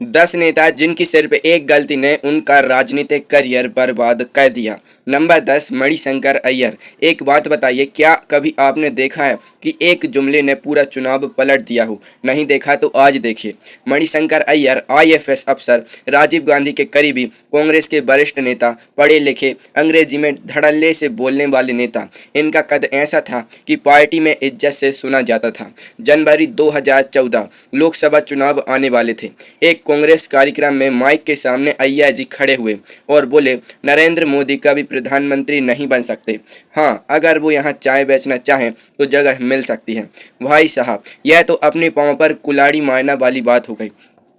10 नेता जिनकी सिर्फ एक गलती ने उनका राजनीतिक करियर बर्बाद कर दिया। नंबर 10, मणिशंकर अय्यर। एक बात बताइए, क्या कभी आपने देखा है कि एक जुमले ने पूरा चुनाव पलट दिया हो? नहीं देखा तो आज देखिए। मणिशंकर अय्यर आईएफएस अफसर, राजीव गांधी के करीबी, कांग्रेस के वरिष्ठ नेता, पढ़े लिखे, अंग्रेजी में धड़ल्ले से बोलने वाले नेता। इनका कद ऐसा था कि पार्टी में इज्जत से सुना जाता था। जनवरी 2014 लोकसभा चुनाव आने वाले थे। एक कांग्रेस कार्यक्रम में माइक के सामने अय्यर जी खड़े हुए और बोले, नरेंद्र मोदी कभी प्रधानमंत्री नहीं बन सकते। हाँ, अगर वो यहाँ चाय बेचना चाहें तो जगह मिल सकती है। भाई साहब, यह तो अपने पाँव पर कुल्हाड़ी मारना वाली बात हो गई।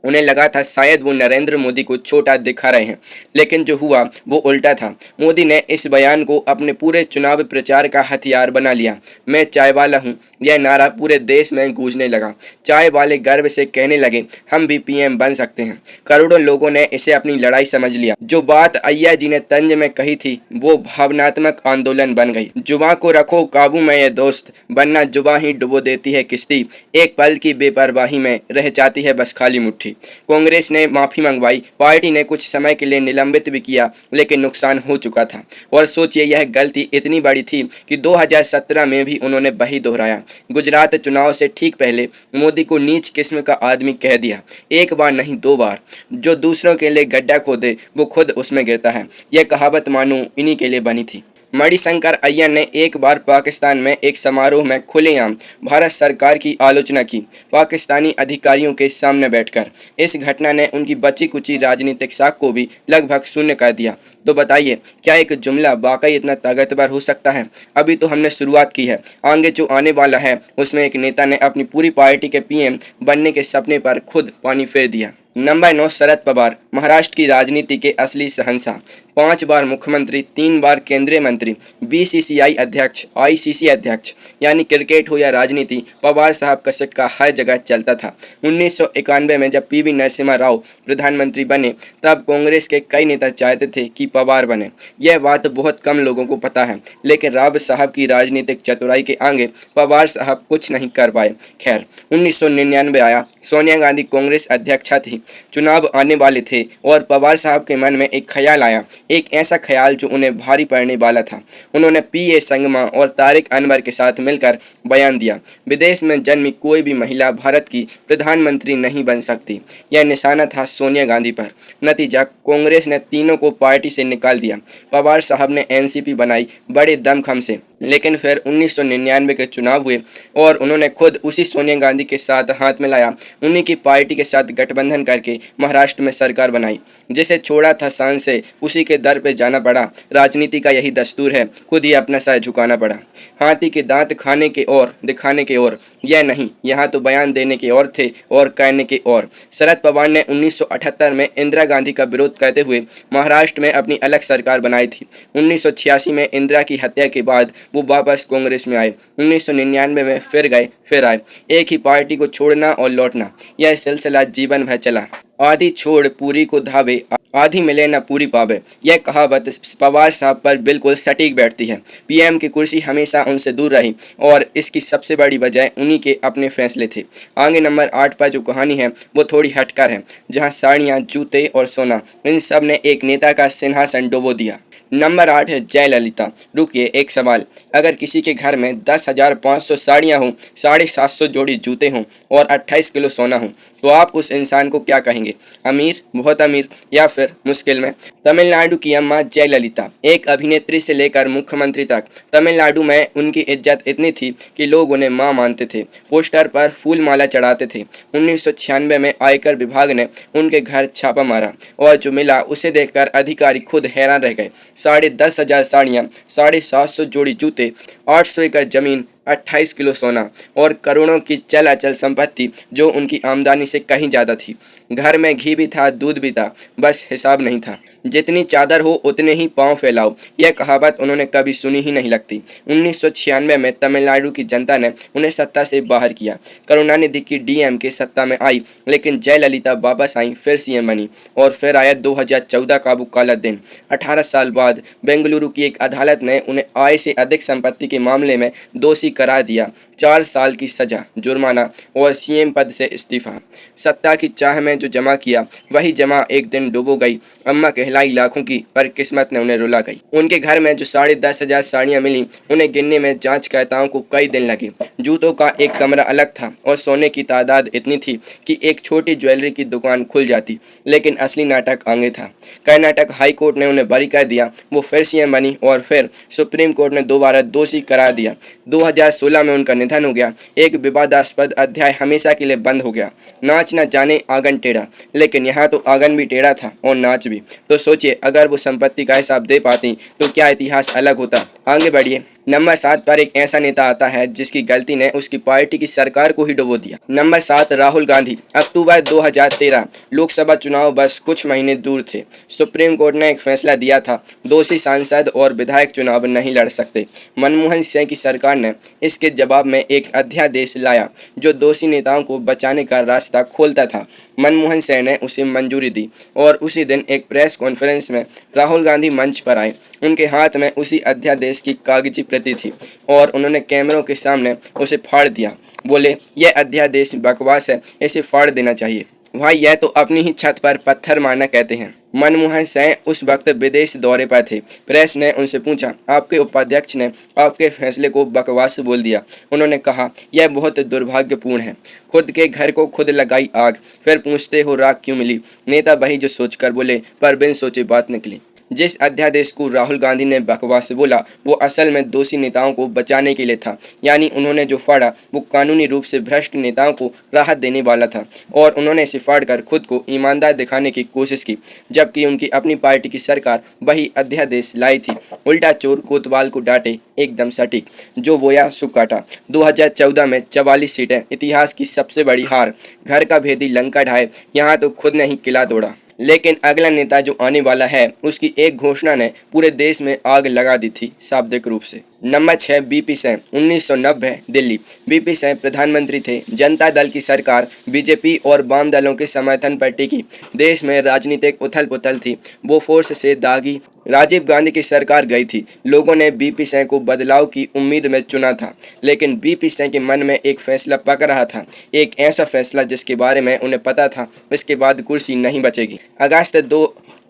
उन्हें लगा था शायद वो नरेंद्र मोदी को छोटा दिखा रहे हैं, लेकिन जो हुआ वो उल्टा था। मोदी ने इस बयान को अपने पूरे चुनाव प्रचार का हथियार बना लिया। मैं चाय वाला हूँ, यह नारा पूरे देश में गूंजने लगा। चाय वाले गर्व से कहने लगे, हम भी पीएम बन सकते हैं। करोड़ों लोगों ने इसे अपनी लड़ाई समझ लिया। जो बात अय्यर जी ने तंज में कही थी वो भावनात्मक आंदोलन बन गई। जुबां को रखो काबू में ये दोस्त, वरना जुबां ही डुबो देती है किश्ती। एक पल की बेपरवाही में रह जाती है बस खाली मुट्ठी। कांग्रेस ने माफी मंगवाई, पार्टी ने कुछ समय के लिए निलंबित भी किया, लेकिन नुकसान हो चुका था। और सोचिए, यह गलती इतनी बड़ी थी कि 2017 में भी उन्होंने वही दोहराया। गुजरात चुनाव से ठीक पहले मोदी को नीच किस्म का आदमी कह दिया। एक बार नहीं, 2 बार। जो दूसरों के लिए गड्ढा खोदे वो खुद उसमें गिरता है। यह कहावत मानो इन्हीं के लिए बनी थी। मणिशंकर अय्यर ने एक बार पाकिस्तान में एक समारोह में खुलेआम भारत सरकार की आलोचना की, पाकिस्तानी अधिकारियों के सामने बैठकर। इस घटना ने उनकी बची कुची राजनीतिक साख को भी लगभग शून्य कर दिया। तो बताइए, क्या एक जुमला वाकई इतना ताकतवर हो सकता है? अभी तो हमने शुरुआत की है, आगे जो आने वाला है उसमें एक नेता ने अपनी पूरी पार्टी के पीएम बनने के सपने पर खुद पानी फेर दिया। नंबर 9, शरद पवार। महाराष्ट्र की राजनीति के असली शहंशाह। 5 बार मुख्यमंत्री, 3 बार केंद्रीय मंत्री, बीसीसीआई अध्यक्ष, आईसीसी अध्यक्ष। यानी क्रिकेट हो या राजनीति, पवार साहब का सिक्का हर जगह चलता था। 1991 में जब पीवी नरसिम्हा राव प्रधानमंत्री बने तब कांग्रेस के कई नेता चाहते थे कि पवार बने। यह बात बहुत कम लोगों को पता है, लेकिन राव साहब की राजनीतिक चतुराई के आगे पवार साहब कुछ नहीं कर पाए। खैर, 1999 आया, सोनिया गांधी कांग्रेस अध्यक्षा थी, चुनाव आने वाले थे और पवार साहब के मन में एक ख्याल आया, एक ऐसा ख्याल जो उन्हें भारी पड़ने वाला था। उन्होंने पीए संगमा और तारिक अनवर के साथ मिलकर बयान दिया, विदेश में जन्मी कोई भी महिला भारत की प्रधानमंत्री नहीं बन सकती। यह निशाना था सोनिया गांधी पर। नतीजा, कांग्रेस ने तीनों को पार्टी से निकाल दिया। पवार साहब ने एनसीपी बनाई बड़े दमखम से, लेकिन फिर 1999 के चुनाव हुए और उन्होंने खुद उसी सोनिया गांधी के साथ हाथ मिलाया। उन्हीं की पार्टी के साथ गठबंधन करके महाराष्ट्र में सरकार बनाई। जिसे छोड़ा था शान से उसी के दर पे जाना पड़ा। राजनीति का यही दस्तूर है, खुद ही अपना सर झुकाना पड़ा। हाथी के दांत खाने के और दिखाने के और, यह नहीं, यहाँ तो बयान देने के और थे और करने के और। शरद पवार ने 1978 में इंदिरा गांधी का विरोध करते हुए महाराष्ट्र में अपनी अलग सरकार बनाई थी। 1986 में इंदिरा की हत्या के बाद वो वापस कांग्रेस में आए। 1999 में फिर गए फिर आए। एक ही पार्टी को छोड़ना और लौटना, यह सिलसिला जीवन भर चला। आधी छोड़ पूरी को धावे, आधी मिले न पूरी पावे। यह कहावत पवार साहब पर बिल्कुल सटीक बैठती है। पीएम की कुर्सी हमेशा उनसे दूर रही और इसकी सबसे बड़ी वजह उन्हीं के अपने फैसले थे। आगे नंबर 8 पर जो कहानी है वो थोड़ी हटकर है, जहां साड़ियां, जूते और सोना, इन सब ने एक नेता का सिंहासन डुबो दिया। नंबर 8 है जयललिता। रुकिए, एक सवाल, अगर किसी के घर में 10,500 साड़ियाँ हों, 750 जोड़ी जूते हों और 28 किलो सोना हो, तो आप उस इंसान को क्या कहेंगे? अमीर, बहुत अमीर, या फिर मुश्किल में? तमिलनाडु की अम्मा जयललिता, एक अभिनेत्री से लेकर मुख्यमंत्री तक, तमिलनाडु में उनकी इज्जत इतनी थी कि लोग उन्हें माँ मानते थे, पोस्टर पर फूल माला चढ़ाते थे। 1996 में आयकर विभाग ने उनके घर छापा मारा और जो मिला उसे देखकर अधिकारी खुद हैरान रह गए। 10,500 साड़ियाँ, 750 जोड़ी जूते, 800 एकड़ जमीन, 28 किलो सोना और करोड़ों की चल अचल संपत्ति जो उनकी आमदनी से कहीं ज़्यादा थी। घर में घी भी था, दूध भी था, बस हिसाब नहीं था। जितनी चादर हो उतने ही पाँव फैलाओ, यह कहावत उन्होंने कभी सुनी ही नहीं लगती। 1996 में तमिलनाडु की जनता ने उन्हें सत्ता से बाहर किया। करुणानिधि की डीएमके सत्ता में आई, लेकिन जयललिता वापस आई, फिर सीएम बनी और फिर आया 2014 का वो काला दिन। 18 साल बाद बेंगलुरु की एक अदालत ने उन्हें आय से अधिक संपत्ति के मामले में दोषी करार दिया। 4 साल की सजा, जुर्माना और सीएम पद से इस्तीफा। सत्ता की चाह में जो जमा किया वही जमा एक दिन डूबो गई। अम्मा कहलाई लाखों की, पर किस्मत ने उन्हें रुला गई। उनके घर में जो 10,500 साड़ियाँ मिली, उन्हें गिनने में जांचकर्ताओं को कई दिन लगे। जूतों का एक कमरा अलग था और सोने की तादाद इतनी थी कि एक छोटी ज्वेलरी की दुकान खुल जाती। लेकिन असली नाटक आगे था। कर्नाटक हाई कोर्ट ने उन्हें बरी कर दिया। वो फिर सीएम बनी और फिर सुप्रीम कोर्ट ने दोबारा दोषी करार दिया। 2016 में उनका निधन हो गया। एक विवादास्पद अध्याय हमेशा के लिए बंद हो गया। नाच न जाने आंगन टेढ़ा, लेकिन यहाँ तो आंगन भी टेढ़ा था और नाच भी। तो सोचिए, अगर वो संपत्ति का हिसाब दे पाती तो क्या इतिहास अलग होता। आगे बढ़िए। नंबर 7 पर एक ऐसा नेता आता है जिसकी गलती ने उसकी पार्टी की सरकार को ही डुबो दिया। नंबर 7, राहुल गांधी। अक्टूबर 2013 लोकसभा चुनाव बस कुछ महीने दूर थे। सुप्रीम कोर्ट ने एक फैसला दिया था, दोषी सांसद और विधायक चुनाव नहीं लड़ सकते। मनमोहन सिंह की सरकार ने इसके जवाब में एक अध्यादेश लाया जो दोषी नेताओं को बचाने का रास्ता खोलता था। मनमोहन सिंह ने उसे मंजूरी दी और उसी दिन एक प्रेस कॉन्फ्रेंस में राहुल गांधी मंच पर आए। उनके हाथ में उसी अध्यादेश की कागजी प्रति थी और उन्होंने कैमरों के सामने उसे फाड़ दिया। बोले, यह अध्यादेश बकवास है, इसे फाड़ देना चाहिए। भाई, यह तो अपनी ही छत पर पत्थर मारना कहते हैं। मनमोहन सिंह उस वक्त विदेश दौरे पर थे। प्रेस ने उनसे पूछा, आपके उपाध्यक्ष ने आपके फैसले को बकवास बोल दिया। उन्होंने कहा, यह बहुत दुर्भाग्यपूर्ण है। खुद के घर को खुद लगाई आग, फिर पूछते हो राख क्यों मिली। नेता वही जो सोचकर बोले, पर बिन सोचे बात निकली। जिस अध्यादेश को राहुल गांधी ने बकवास बोला, वो असल में दोषी नेताओं को बचाने के लिए था। यानी उन्होंने जो फाड़ा वो कानूनी रूप से भ्रष्ट नेताओं को राहत देने वाला था और उन्होंने इसे फाड़कर खुद को ईमानदार दिखाने की कोशिश की, जबकि उनकी अपनी पार्टी की सरकार वही अध्यादेश लाई थी। उल्टा चोर कोतवाल को डांटे, एकदम सटीक। जो बोया सो काटा। 2014 में 44 सीटें, इतिहास की सबसे बड़ी हार। घर का भेदी लंका ढाए, यहाँ तो खुद ने ही किला तोड़ा। लेकिन अगला नेता जो आने वाला है, उसकी एक घोषणा ने पूरे देश में आग लगा दी थी, शाब्दिक रूप से। Number 6, BP Singh. 1990 Delhi. BP Singh प्रधानमंत्री थे। जनता दल की सरकार बीजेपी और वाम दलों के समर्थन पर टिकी। देश में राजनीतिक उथल पुथल थी। बोफोर्स से दागी राजीव गांधी की सरकार गई थी। लोगों ने बीपी सिंह को बदलाव की उम्मीद में चुना था, लेकिन बीपी सिंह के मन में एक फैसला पक रहा था। एक ऐसा फैसला जिसके बारे में उन्हें पता था इसके बाद कुर्सी नहीं बचेगी।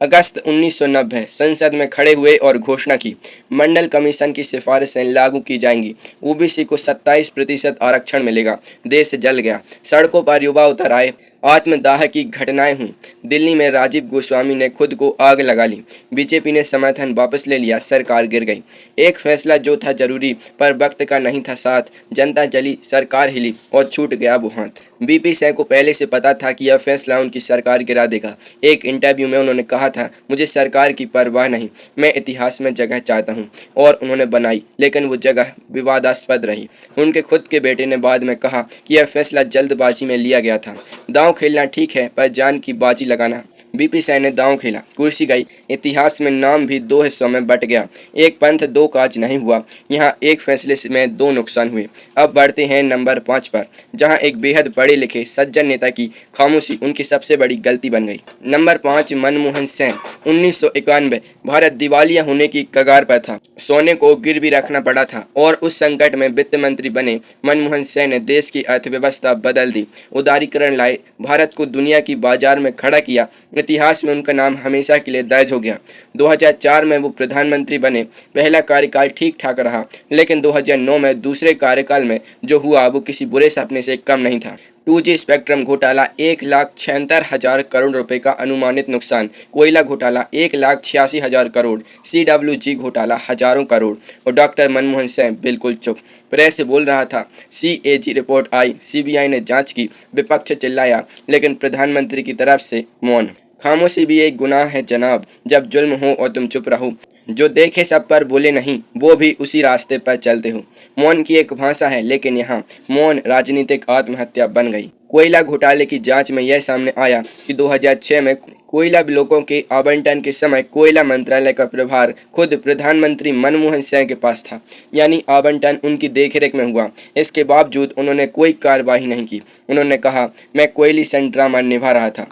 अगस्त 1990 संसद में खड़े हुए और घोषणा की, मंडल कमीशन की सिफारिशें लागू की जाएंगी। ओबीसी को 27% आरक्षण मिलेगा। देश जल गया। सड़कों पर युवा उतर आए। आत्मदाह की घटनाएं हुई। दिल्ली में राजीव गोस्वामी ने खुद को आग लगा ली। बीजेपी ने समर्थन वापस ले लिया। सरकार गिर गई। एक फैसला जो था जरूरी पर वक्त का नहीं था साथ। जनता जली, सरकार हिली और छूट गया वो हाथ। बीपी सिंह को पहले से पता था कि यह फैसला उनकी सरकार गिरा देगा। एक इंटरव्यू में उन्होंने कहा था, मुझे सरकार की परवाह नहीं, मैं इतिहास में जगह चाहता हूं। और उन्होंने बनाई, लेकिन वो जगह विवादास्पद रही। उनके खुद के बेटे ने बाद में कहा कि यह फैसला जल्दबाजी में लिया गया था। दांव खेलना ठीक है, पर जान की बाजी लगाना। बीपी सिंह ने दांव खेला, कुर्सी गई। इतिहास में नाम भी 2 हिस्सों में बट गया। एक पंथ 2 काज नहीं हुआ। यहाँ एक फैसले में 2 नुकसान हुए। अब बढ़ते हैं नंबर 5 पर, जहाँ एक बेहद पढ़े लिखे सज्जन नेता की खामोशी उनकी सबसे बड़ी गलती बन गई। नंबर 5, मनमोहन सिंह। 1991 भारत दिवालिया होने की कगार पर था। सोने को गिरवी रखना पड़ा था और उस संकट में वित्त मंत्री बने मनमोहन सिंह ने देश की अर्थव्यवस्था बदल दी। उदारीकरण लाए, भारत को दुनिया की बाजार में खड़ा किया। इतिहास में उनका नाम हमेशा के लिए दर्ज हो गया। 2004 में वो प्रधानमंत्री बने। पहला कार्यकाल ठीक ठाक रहा, लेकिन 2009 में दूसरे कार्यकाल में जो हुआ वो किसी बुरे सपने से कम नहीं था। 2G स्पेक्ट्रम घोटाला, 1,76,000 करोड़ रुपए का अनुमानित नुकसान। कोयला घोटाला, 1,86,000 करोड़। CWG घोटाला, हजारों करोड़। और डॉक्टर मनमोहन सिंह बिल्कुल चुप। प्रेस से बोल रहा था। CAG रिपोर्ट आई, CBI ने जांच की, विपक्ष चिल्लाया, लेकिन प्रधानमंत्री की तरफ से मौन। खामोशी भी एक गुनाह है जनाब, जब जुल्म हो और तुम चुप रहो। जो देखे सब पर बोले नहीं, वो भी उसी रास्ते पर चलते हो। मौन की एक भाषा है, लेकिन यहाँ मौन राजनीतिक आत्महत्या बन गई। कोयला घोटाले की जांच में यह सामने आया कि 2006 में कोयला ब्लॉकों के आवंटन के समय कोयला मंत्रालय का प्रभार खुद प्रधानमंत्री मनमोहन सिंह के पास था। यानी आवंटन उनकी देखरेख में हुआ। इसके बावजूद उन्होंने कोई कार्रवाई नहीं की। उन्होंने कहा, मैं कोयली सेंट्रामा निभा रहा था।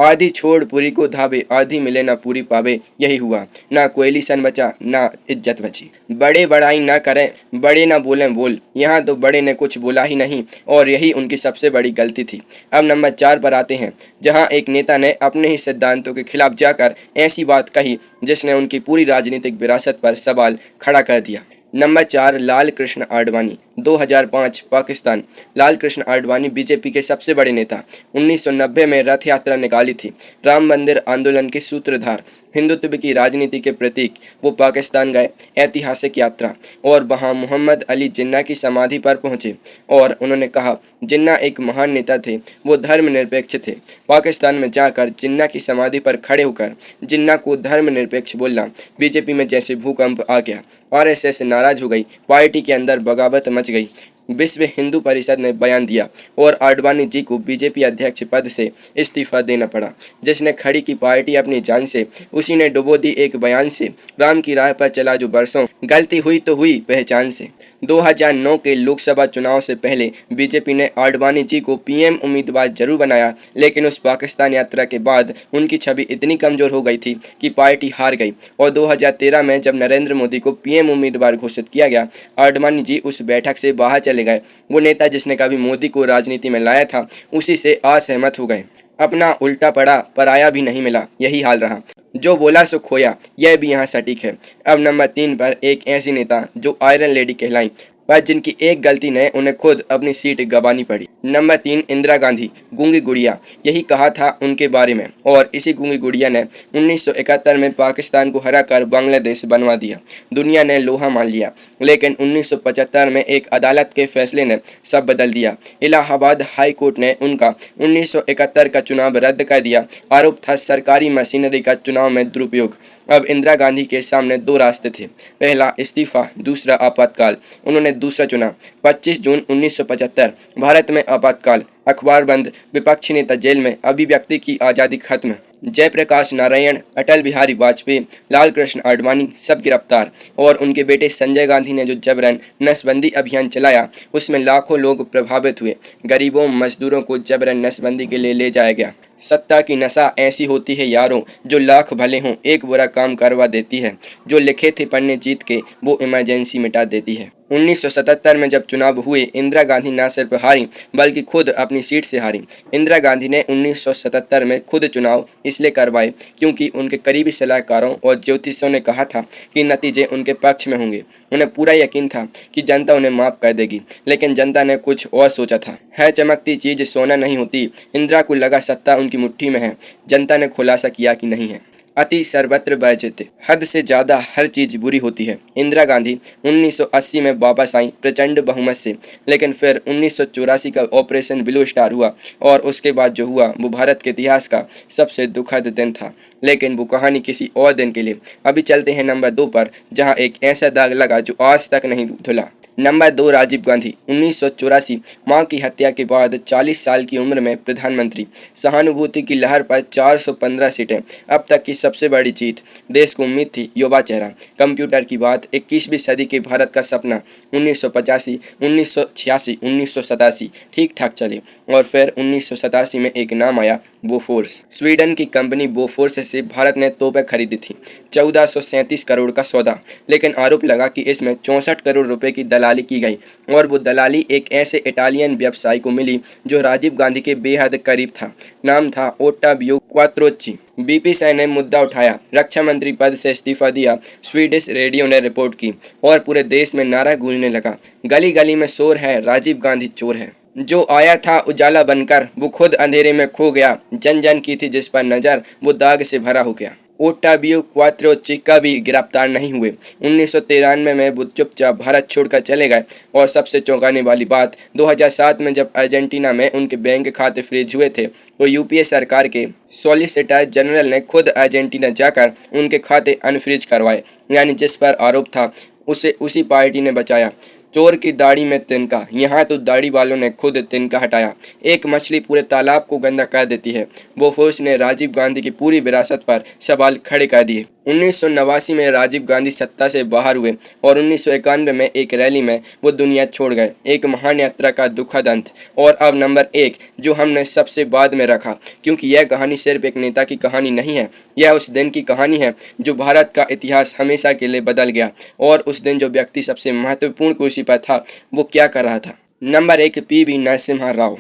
आधी छोड़ पूरी को धावे, आधी मिले ना पूरी पावे। यही हुआ, ना कोयली सन बचा, ना इज्जत बची। बड़े बड़ाई ना करें, बड़े ना बोलें बोल। यहाँ तो बड़े ने कुछ बोला ही नहीं और यही उनकी सबसे बड़ी गलती थी। अब नंबर 4 पर आते हैं, जहाँ एक नेता ने अपने ही सिद्धांतों के खिलाफ जाकर ऐसी बात कही जिसने उनकी पूरी राजनीतिक विरासत पर सवाल खड़ा कर दिया। नंबर 4, लाल कृष्ण आडवाणी। 2005 पाकिस्तान। लाल कृष्ण आडवाणी बीजेपी के सबसे बड़े नेता। 1990 में रथ यात्रा निकाली थी। राम मंदिर आंदोलन के सूत्रधार, हिंदुत्व की राजनीति के प्रतीक। वो पाकिस्तान गए, ऐतिहासिक यात्रा, और वहाँ मोहम्मद अली जिन्ना की समाधि पर पहुँचे और उन्होंने कहा जिन्ना एक महान नेता थे, वो धर्मनिरपेक्ष थे। पाकिस्तान में जाकर जिन्ना की समाधि पर खड़े होकर जिन्ना को धर्मनिरपेक्ष बोलना बीजेपी में जैसे भूकंप आ गया। आरएसएस नाराज हो गई, पार्टी के अंदर बगावत मच गई। विश्व हिंदू परिषद ने बयान दिया और आडवाणी जी को बीजेपी अध्यक्ष पद से इस्तीफा देना पड़ा। जिसने खड़ी की पार्टी अपनी जान से, उसी ने डुबो दी एक बयान से। राम की राह पर चला जो बरसों, गलती हुई तो हुई पहचान से। 2009 के लोकसभा चुनाव से पहले बीजेपी ने आडवाणी जी को पीएम उम्मीदवार जरूर बनाया, लेकिन उस पाकिस्तान यात्रा के बाद उनकी छवि इतनी कमजोर हो गई थी कि पार्टी हार गई और 2013 में जब नरेंद्र मोदी को पीएम उम्मीदवार घोषित किया गया, आडवाणी जी उस बैठक से बाहर चले गए। वो नेता जिसने कभी मोदी को राजनीति में लाया था, उसी से असहमत हो गए। अपना उल्टा पड़ा, पराया भी नहीं मिला, यही हाल रहा। जो बोला सो खोया, यह भी यहाँ सटीक है। अब नंबर 3 पर एक ऐसी नेता जो आयरन लेडी कहलाई, पर जिनकी एक गलती ने उन्हें खुद अपनी सीट गंवानी पड़ी। नंबर 3, इंदिरा गांधी, गूंगी गुड़िया। यही कहा था उनके बारे में, और इसी गूंगी गुड़िया ने 1971 में पाकिस्तान को हराकर बांग्लादेश बनवा दिया। दुनिया ने लोहा मान लिया, लेकिन 1975 में एक अदालत के फैसले ने सब बदल दिया। इलाहाबाद हाई कोर्ट ने उनका 1971 का चुनाव रद्द कर दिया। आरोप था सरकारी मशीनरी का चुनाव में दुरुपयोग। अब इंदिरा गांधी के सामने 2 रास्ते थे, पहला इस्तीफा, दूसरा आपातकाल। उन्होंने दूसरा चुना। 25 जून 1975, भारत में आपातकाल, अखबार बंद, विपक्षी नेता जेल में, अभिव्यक्ति की आज़ादी खत्म। जयप्रकाश नारायण, अटल बिहारी वाजपेयी, लाल कृष्ण आडवाणी सब गिरफ्तार। और उनके बेटे संजय गांधी ने जो जबरन नसबंदी अभियान चलाया, उसमें लाखों लोग प्रभावित हुए। गरीबों, मजदूरों को जबरन नसबंदी के लिए ले जाया गया। सत्ता की नशा ऐसी होती है यारों, जो लाख भले हों एक बुरा काम करवा देती है। जो लिखे थे पन्ने जीत के, वो इमरजेंसी मिटा देती है। 1977 में जब चुनाव हुए, इंदिरा गांधी न सिर्फ हारी बल्कि खुद अपनी सीट से हारी। इंदिरा गांधी ने 1977 में खुद चुनाव इसलिए करवाए क्योंकि उनके करीबी सलाहकारों और ज्योतिषियों ने कहा था कि नतीजे उनके पक्ष में होंगे। उन्हें पूरा यकीन था कि जनता उन्हें माफ़ कर देगी, लेकिन जनता ने कुछ और सोचा था। है चमकती चीज़ सोना नहीं होती। इंदिरा को लगा सत्ता उनकी मुट्ठी में है। जनता ने खुलासा किया कि नहीं है। अति सर्वत्र वर्जित, हद से ज़्यादा हर चीज़ बुरी होती है। इंदिरा गांधी 1980 में वापस आई प्रचंड बहुमत से, लेकिन फिर 1984 का ऑपरेशन ब्लू स्टार हुआ और उसके बाद जो हुआ वो भारत के इतिहास का सबसे दुखद दिन था। लेकिन वो कहानी किसी और दिन के लिए। अभी चलते हैं नंबर 2 पर, जहां एक ऐसा दाग लगा जो आज तक नहीं धुला। नंबर 2, राजीव गांधी। 1984 मां की हत्या के बाद 40 साल की उम्र में प्रधानमंत्री। सहानुभूति की लहर पर 415 सीटें, अब तक की सबसे बड़ी जीत। देश को उम्मीद थी, युवा चेहरा, कंप्यूटर की बात, 21वीं सदी के भारत का सपना। 1985, 1986, 1987 ठीक ठाक चले और फिर 1987 में एक नाम आया, बोफोर्स। स्वीडन की कंपनी बोफोर्स से भारत ने तोपें खरीदी थी। 1437 करोड़ का सौदा, लेकिन आरोप लगा कि इसमें 64 करोड़ रुपए की दलाली की गई और वो दलाली एक ऐसे इटालियन व्यवसायी को मिली जो राजीव गांधी के बेहद करीब था। नाम था ओट्टावियो क्वात्रोची। बीपी सिंह ने मुद्दा उठाया, रक्षा मंत्री पद से इस्तीफा दिया। स्वीडिश रेडियो ने रिपोर्ट की और पूरे देश में नारा गूंजने लगा, गली गली में शोर है, राजीव गांधी चोर है। जो आया था उजाला बनकर, वो खुद अंधेरे में खो गया। जन जन की थी जिस पर नजर, वो दाग से भरा हो गया। ओट्टावियो क्वात्रोची कभी गिरफ्तार नहीं हुए। 1993 में वो चुपचाप भारत छोड़कर चले गए। और सबसे चौंकाने वाली बात, 2007 में जब अर्जेंटीना में उनके बैंक खाते फ्रीज हुए थे, तो यूपीए सरकार के सॉलिसिटर जनरल ने खुद अर्जेंटीना जाकर उनके खाते अनफ्रीज करवाए। यानी जिस पर आरोप था उसे उसी पार्टी ने बचाया। चोर की दाढ़ी में तिनका, यहाँ तो दाढ़ी वालों ने खुद तिनका हटाया। एक मछली पूरे तालाब को गंदा कर देती है। बोफोर्स ने राजीव गांधी की पूरी विरासत पर सवाल खड़े कर दिए। 1989 में राजीव गांधी सत्ता से बाहर हुए और 1991 में एक रैली में वो दुनिया छोड़ गए। एक महान यात्रा का दुखद अंत। और अब नंबर 1 जो हमने सबसे बाद में रखा, क्योंकि यह कहानी सिर्फ एक नेता की कहानी नहीं है, यह उस दिन की कहानी है जो भारत का इतिहास हमेशा के लिए बदल गया। और उस दिन जो व्यक्ति सबसे महत्वपूर्ण कुर्सी पर था वो क्या कर रहा था। नंबर 1, पी.वी. नरसिम्हा राव।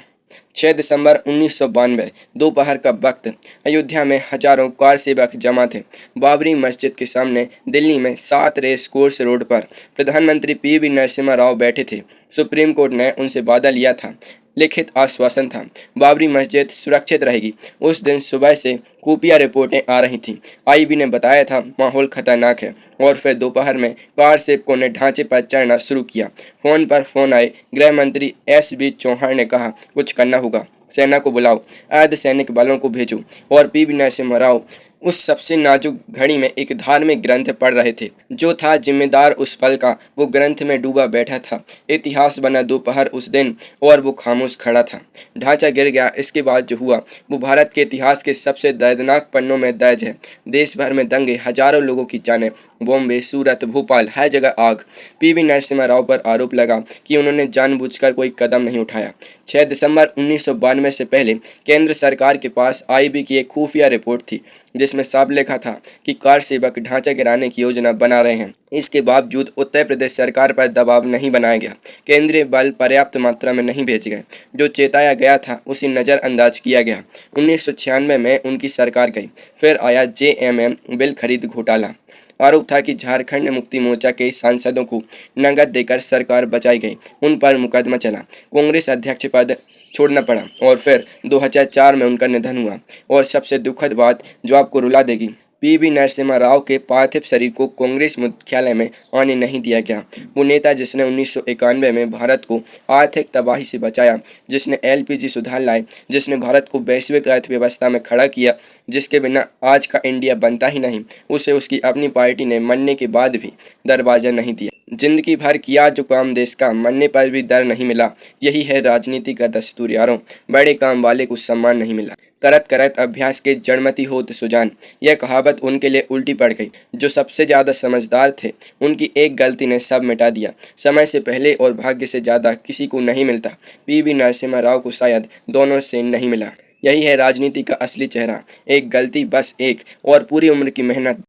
6 दिसंबर 1992 दोपहर का वक्त। अयोध्या में हजारों कार सेवक जमा थे। बाबरी मस्जिद के सामने दिल्ली में 7 रेस कोर्स रोड पर प्रधानमंत्री पी.वी. नरसिम्हा राव बैठे थे। सुप्रीम कोर्ट ने उनसे वादा लिया था, लिखित आश्वासन था, बाबरी मस्जिद सुरक्षित रहेगी। उस दिन सुबह से खुफिया रिपोर्टें आ रही थीं। आईबी ने बताया था माहौल खतरनाक है। और फिर दोपहर में कार सेवकों ने ढांचे पर चढ़ना शुरू किया। फोन पर फोन आए। गृह मंत्री एस.बी. चौहान ने कहा, कुछ करना होगा, सेना को बुलाओ, अर्धसैनिक बलों को भेजो। और पी.वी. नरसिम्हा राव उस सबसे नाजुक घड़ी में एक धार्मिक ग्रंथ पढ़ रहे थे। जो था जिम्मेदार उस पल का, वो ग्रंथ में डूबा बैठा था। इतिहास बना दोपहर उस दिन और वो खामोश खड़ा था। ढांचा गिर गया। इसके बाद जो हुआ वो भारत के इतिहास के सबसे दर्दनाक पन्नों में दर्ज है। देश भर में दंगे, हजारों लोगों की जानें, बॉम्बे, सूरत, भोपाल, हर जगह आग। पी.वी. नरसिम्हा राव पर आरोप लगा कि उन्होंने जानबूझकर कोई कदम नहीं उठाया। 6 दिसंबर 1992 से पहले केंद्र सरकार के पास आईबी की एक खुफिया रिपोर्ट थी जिसमें साफ लिखा था कि कार सेवक ढांचा गिराने की योजना बना रहे हैं। इसके बावजूद उत्तर प्रदेश सरकार पर दबाव नहीं बनाया गया। केंद्रीय बल पर्याप्त मात्रा में नहीं भेजे गए। जो चेताया गया था उसे नज़रअंदाज किया गया। 1996 में उनकी सरकार गई। फिर आया जेएमएम बिल खरीद घोटाला। आरोप था कि झारखंड मुक्ति मोर्चा के सांसदों को नकद देकर सरकार बचाई गई। उन पर मुकदमा चला। कांग्रेस अध्यक्ष पद छोड़ना पड़ा और फिर 2004 में उनका निधन हुआ। और सबसे दुखद बात जो आपको रुला देगी, पी.वी. नरसिम्हा राव के पार्थिव शरीर को कांग्रेस मुख्यालय में आने नहीं दिया गया। वो नेता जिसने 1991 में भारत को आर्थिक तबाही से बचाया, जिसने एलपीजी सुधार लाए, जिसने भारत को वैश्विक अर्थव्यवस्था में खड़ा किया, जिसके बिना आज का इंडिया बनता ही नहीं, उसे उसकी अपनी पार्टी ने मरने के बाद भी दरवाज़ा नहीं दिया। जिंदगी भर किया जो काम देश का, मरने पर भी डर नहीं मिला। यही है राजनीति का दस्तूर यारों, बड़े काम वाले को सम्मान नहीं मिला। करत करत अभ्यास के जड़मती होत सुजान। यह कहावत उनके लिए उल्टी पड़ गई। जो सबसे ज़्यादा समझदार थे, उनकी एक गलती ने सब मिटा दिया। समय से पहले और भाग्य से ज़्यादा किसी को नहीं मिलता। पी.वी. नरसिम्हा राव को शायद दोनों से नहीं मिला। यही है राजनीति का असली चेहरा। एक गलती, बस एक, और पूरी उम्र की मेहनत।